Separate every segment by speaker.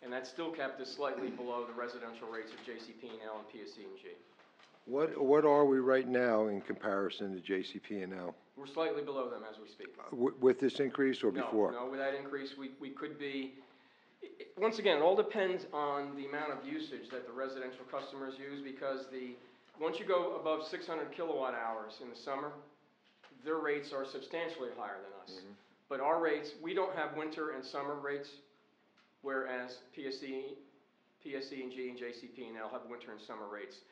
Speaker 1: And that still kept us slightly below the residential rates of JCP&L and PSE&G.
Speaker 2: What are we right now in comparison to JCP&L?
Speaker 1: We're slightly below them as we speak.
Speaker 2: With this increase or before?
Speaker 1: No, with that increase, we could be, once again, it all depends on the amount of usage that the residential customers use, because once you go above 600 kilowatt hours in the summer, their rates are substantially higher than us. Mm-hmm. But our rates, we don't have winter and summer rates, whereas PSE&G and JCP&L have winter and summer rates.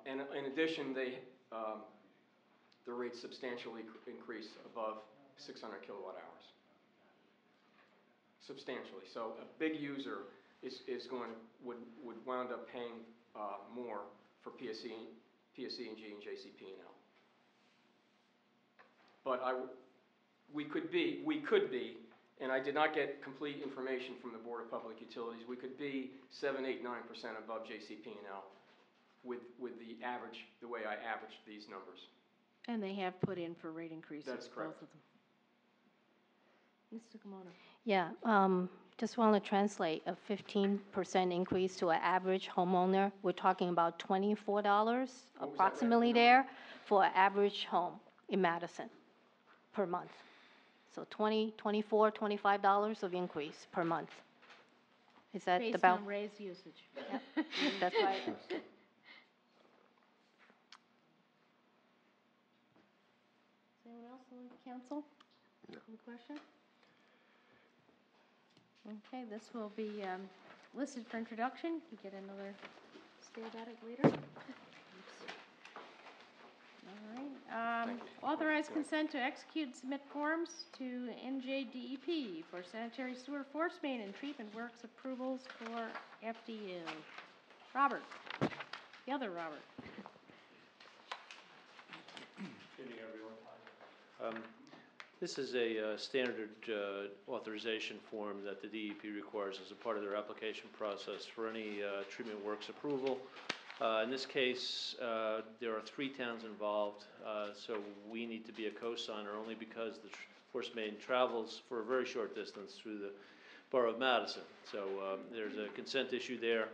Speaker 1: And in addition, the rates substantially increase above 600 kilowatt hours. Substantially. So a big user would wound up paying more for PSE&G and JCP&L. But we could be, and I did not get complete information from the Board of Public Utilities, we could be 7, 8, 9% above JCP&L with the way I averaged these numbers.
Speaker 3: And they have put in for rate increases.
Speaker 1: That's correct.
Speaker 3: Both of them. Mr. Komodo.
Speaker 4: Yeah, just want to translate a 15% increase to an average homeowner. We're talking about $24 approximately there for an average home in Madison per month. So $20, $24, $25 of increase per month. Is that
Speaker 3: based
Speaker 4: about?
Speaker 3: on raised usage.
Speaker 4: Yep. That's right.
Speaker 3: Anyone else on the council? No. Any question? Okay, this will be listed for introduction. You get another stay at it later. All right. Authorize consent to execute and submit forms to NJDEP for sanitary sewer force main and treatment works approvals for FDU. Robert. The other Robert.
Speaker 5: Good evening, everyone. This is a standard authorization form that the DEP requires as a part of their application process for any treatment works approval. In this case, there are 3 towns involved, so we need to be a co-signer only because the force main travels for a very short distance through the Borough of Madison. So there's a consent issue there.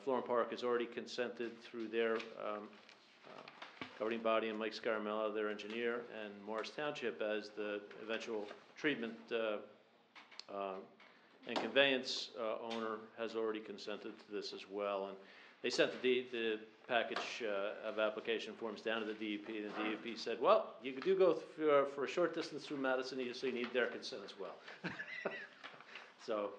Speaker 5: Florham Park has already consented through their governing body and Mike Scaramella, their engineer, and Morris Township as the eventual treatment and conveyance owner has already consented to this as well. And they sent the package of application forms down to the DEP, and the DEP said, well, you do go for a short distance through Madison, so you need their consent as well. So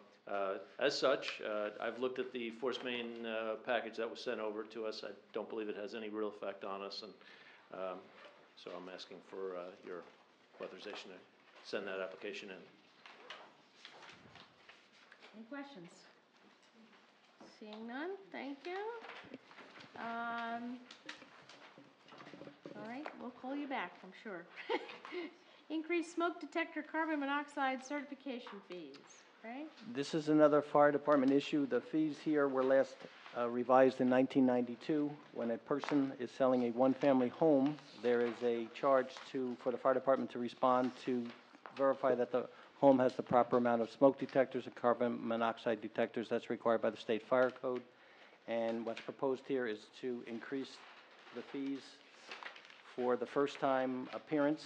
Speaker 5: as such, I've looked at the force main package that was sent over to us. I don't believe it has any real effect on us, and so I'm asking for your authorization to send that application in.
Speaker 3: Any questions? Seeing none, thank you. All right, we'll call you back, I'm sure. Increased smoke detector carbon monoxide certification fees, right?
Speaker 6: This is another fire department issue. The fees here were last revised in 1992. When a person is selling a one-family home, there is a charge for the fire department to respond to verify that the home has the proper amount of smoke detectors and carbon monoxide detectors that's required by the state fire code. And what's proposed here is to increase the fees for the first time appearance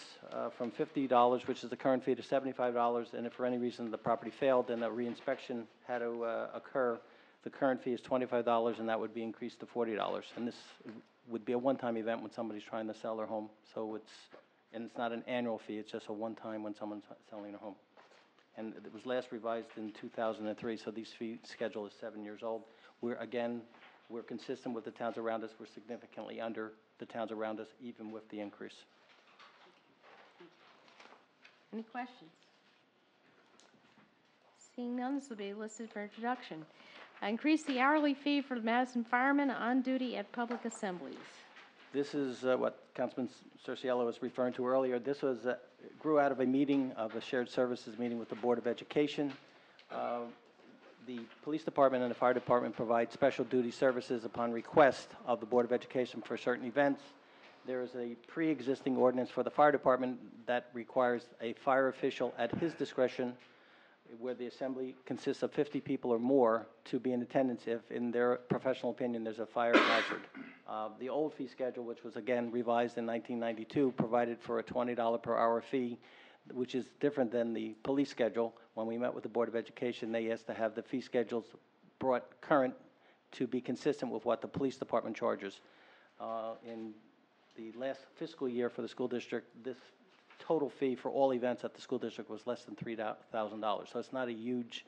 Speaker 6: from $50, which is the current fee, to $75. And if for any reason the property failed and a reinspection had to occur, the current fee is $25, and that would be increased to $40. And this would be a one-time event when somebody's trying to sell their home. So it's not an annual fee, it's just a one-time when someone's selling their home. And it was last revised in 2003, so these fee schedule is 7 years old. We're consistent with the towns around us. We're significantly under the towns around us, even with the increase.
Speaker 3: Any questions? Seeing none, this will be listed for introduction. Increase the hourly fee for Madison firemen on duty at public assemblies.
Speaker 6: This is what Councilman Cerciello was referring to earlier. This grew out of a meeting, of a shared services meeting with the Board of Education. The police department and the fire department provide special duty services upon request of the Board of Education for certain events. There is a pre-existing ordinance for the fire department that requires a fire official at his discretion where the assembly consists of 50 people or more to be in attendance if, in their professional opinion, there's a fire hazard. The old fee schedule, which was again revised in 1992, provided for a $20 per hour fee, which is different than the police schedule. When we met with the Board of Education, they asked to have the fee schedules brought current to be consistent with what the police department charges. In the last fiscal year for the school district, this total fee for all events at the school district was less than $3,000. So it's not a huge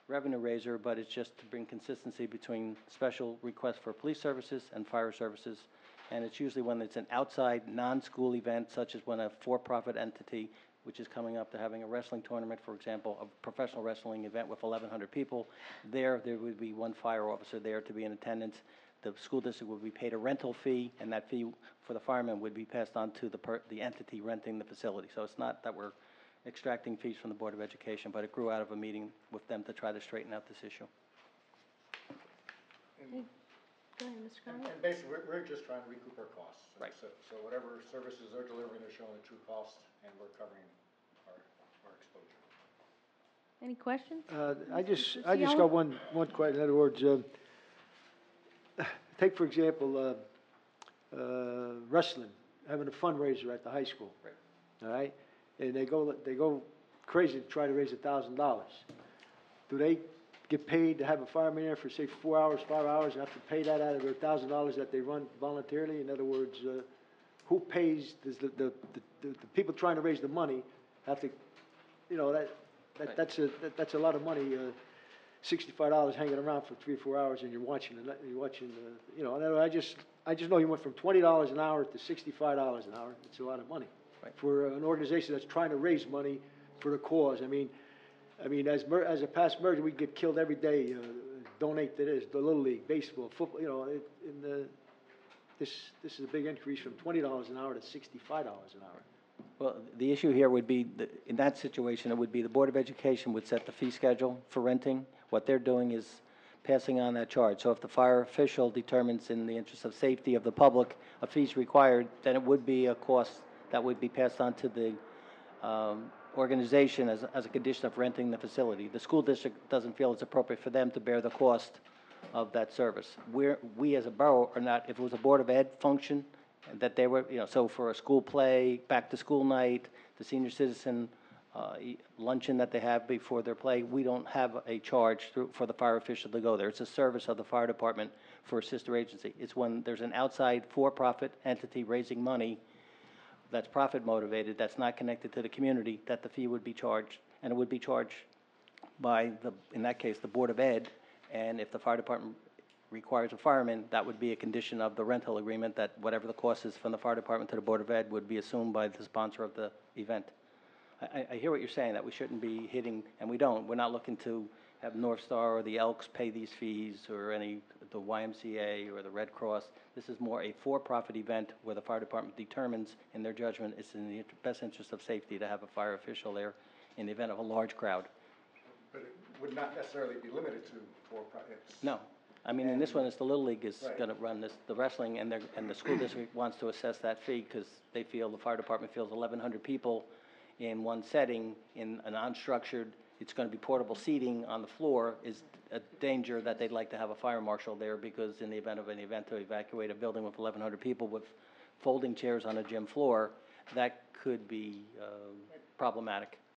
Speaker 6: revenue raiser, but it's just to bring consistency between special requests for police services and fire services. And it's usually when it's an outside, non-school event, such as when a for-profit entity, which is coming up to having a wrestling tournament, for example, a professional wrestling event with 1,100 people, there would be one fire officer there to be in attendance. The school district would be paid a rental fee, and that fee for the firemen would be passed on to the entity renting the facility. So it's not that we're extracting fees from the Board of Education, but it grew out of a meeting with them to try to straighten out this issue.
Speaker 3: Go ahead, Mr. Conley.
Speaker 7: And basically, we're just trying to recoup our costs.
Speaker 6: Right.
Speaker 7: So whatever services they're delivering, they're showing the true cost, and we're covering our exposure.
Speaker 3: Any questions?
Speaker 8: I just
Speaker 3: Cielo?
Speaker 8: got one question. In other words, take for example, wrestling, having a fundraiser at the high school.
Speaker 6: Right.
Speaker 8: All right? And they go crazy to try to raise $1,000. Do they get paid to have a fireman there for, say, 4 hours, 5 hours, and have to pay that out of their $1,000 that they run voluntarily? In other words, who pays, does the people trying to raise the money have to, you know, that's a lot of money, $65 hanging around for 3 or 4 hours, and you're watching, you know, and I just know you went from $20 an hour to $65 an hour. It's a lot of money.
Speaker 6: Right.
Speaker 8: For an organization that's trying to raise money for the cause. I mean, as a past merger, we get killed every day. Donate to this, the Little League, baseball, football. You know, this is a big increase from $20 an hour to $65 an hour.
Speaker 6: Well, the issue here would be, in that situation, it would be the Board of Education would set the fee schedule for renting. What they're doing is passing on that charge. So if the fire official determines in the interest of safety of the public a fee is required, then it would be a cost that would be passed on to the organization as a condition of renting the facility. The school district doesn't feel it's appropriate for them to bear the cost of that service. We as a borough are not, if it was a Board of Ed function, that they were, you know, so for a school play, back to school night, the senior citizen luncheon that they have before their play, we don't have a charge for the fire official to go there. It's a service of the fire department for a sister agency. It's when there's an outside for-profit entity raising money that's profit motivated, that's not connected to the community, that the fee would be charged, and it would be charged by in that case, the Board of Ed, and if the fire department requires a fireman, that would be a condition of the rental agreement, that whatever the cost is from the fire department to the Board of Ed would be assumed by the sponsor of the event. I hear what you're saying, that we shouldn't be hitting, and we don't. We're not looking to have North Star or the Elks pay these fees, or the YMCA or the Red Cross. This is more a for-profit event where the fire department determines, in their judgment, it's in the best interest of safety to have a fire official there in the event of a large crowd.
Speaker 7: But it would not necessarily be limited to for-profit.
Speaker 6: No. I mean, in this one, it's the Little League is
Speaker 7: Right.
Speaker 6: going to run the wrestling, and the school district wants to assess that fee because they feel, the fire department feels 1,100 people in one setting in a non-structured, it's going to be portable seating on the floor, is a danger that they'd like to have a fire marshal there, because in the event of an event to evacuate a building with 1,100 people with folding chairs on a gym floor, that could be problematic.